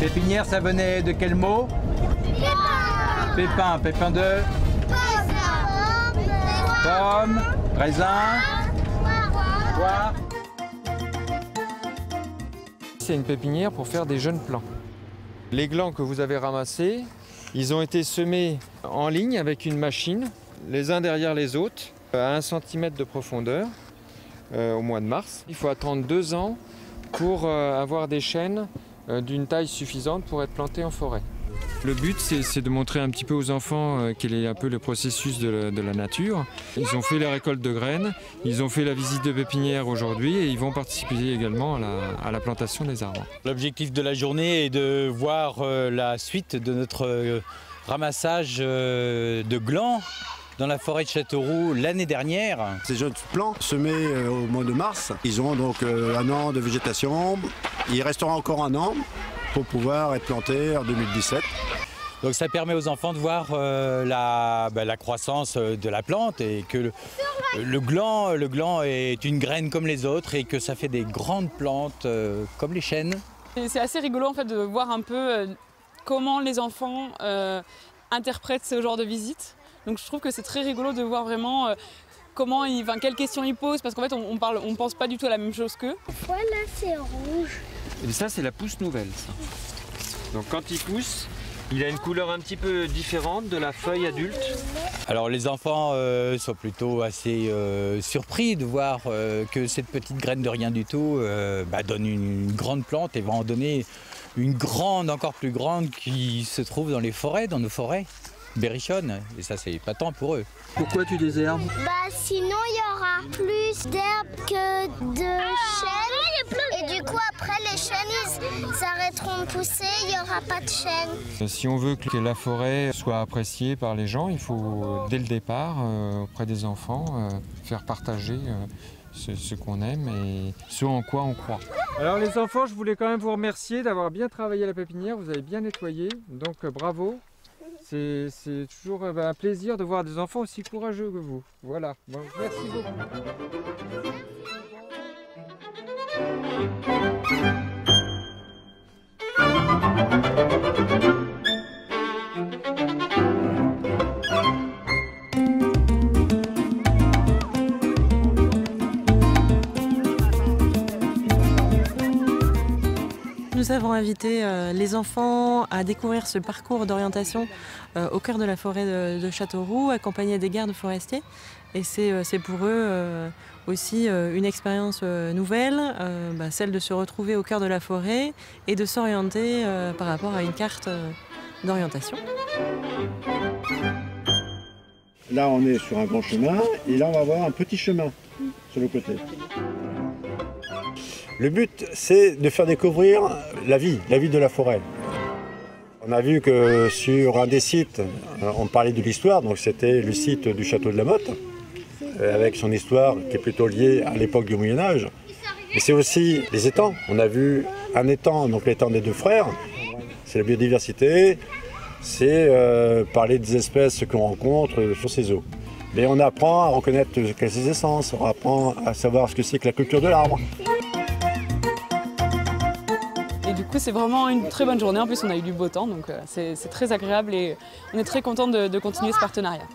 Pépinière, ça venait de quel mot? Pépin. Pépin de? Pomme, raisin, poire. C'est une pépinière pour faire des jeunes plants. Les glands que vous avez ramassés, ils ont été semés en ligne avec une machine, les uns derrière les autres, à 1 cm de profondeur, au mois de mars. Il faut attendre 2 ans pour avoir des chênes d'une taille suffisante pour être plantés en forêt. Le but, c'est de montrer un petit peu aux enfants quel est un peu le processus de la nature. Ils ont fait la récolte de graines, ils ont fait la visite de pépinière aujourd'hui et ils vont participer également à la plantation des arbres. L'objectif de la journée est de voir la suite de notre ramassage de glands dans la forêt de Châteauroux l'année dernière. Ces jeunes plants semés au mois de mars, ils auront donc 1 an de végétation. Il restera encore 1 an pour pouvoir être plantés en 2017. Donc ça permet aux enfants de voir la croissance de la plante et que le gland est une graine comme les autres et que ça fait des grandes plantes comme les chênes. C'est assez rigolo en fait de voir un peu comment les enfants interprètent ce genre de visite. Donc je trouve que c'est très rigolo de voir vraiment quelles questions ils posent, parce qu'en fait on pense pas du tout à la même chose qu'eux. Voilà, c'est rouge. Et ça, c'est la pousse nouvelle. Ça. Donc quand il pousse, il a une couleur un petit peu différente de la feuille adulte. Alors les enfants sont plutôt assez surpris de voir que cette petite graine de rien du tout donne une grande plante et va en donner une grande, encore plus grande, qui se trouve dans les forêts, dans nos forêts berrichonnes. Et ça, c'est épatant pour eux. Pourquoi tu désherbes? Sinon il y aura plus d'herbes que de chênes. Et du coup après les chênes ils s'arrêteront de pousser, il n'y aura pas de chênes. Si on veut que la forêt soit appréciée par les gens, il faut dès le départ, auprès des enfants, faire partager ce qu'on aime et ce en quoi on croit. Alors les enfants, je voulais quand même vous remercier d'avoir bien travaillé à la pépinière, vous avez bien nettoyé, donc bravo. C'est toujours un plaisir de voir des enfants aussi courageux que vous. Voilà, bon, merci beaucoup. Nous avons invité les enfants à découvrir ce parcours d'orientation au cœur de la forêt de Châteauroux, accompagnés des gardes forestiers. Et c'est pour eux aussi une expérience nouvelle, celle de se retrouver au cœur de la forêt et de s'orienter par rapport à une carte d'orientation. Là, on est sur un grand chemin et là, on va avoir un petit chemin sur le côté. Le but, c'est de faire découvrir la vie de la forêt. On a vu que sur un des sites, on parlait de l'histoire, donc c'était le site du château de la Motte, avec son histoire qui est plutôt liée à l'époque du Moyen-Âge. Mais c'est aussi les étangs. On a vu un étang, donc l'étang des 2 frères, c'est la biodiversité, c'est parler des espèces qu'on rencontre sur ces eaux. Mais on apprend à reconnaître ses essences, on apprend à savoir ce que c'est que la culture de l'arbre. Et du coup c'est vraiment une très bonne journée, en plus on a eu du beau temps, donc c'est très agréable et on est très content de continuer ce partenariat.